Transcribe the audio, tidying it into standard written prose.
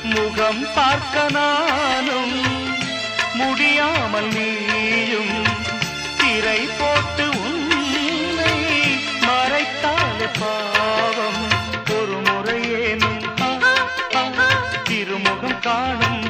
முகம் பார்க்க நானும் முடியாமல் நீயும் திரை போட்டு உன்னை மறைத்தாலே பாவம் ஒரு முறையேனும் திருமுகம் காணும்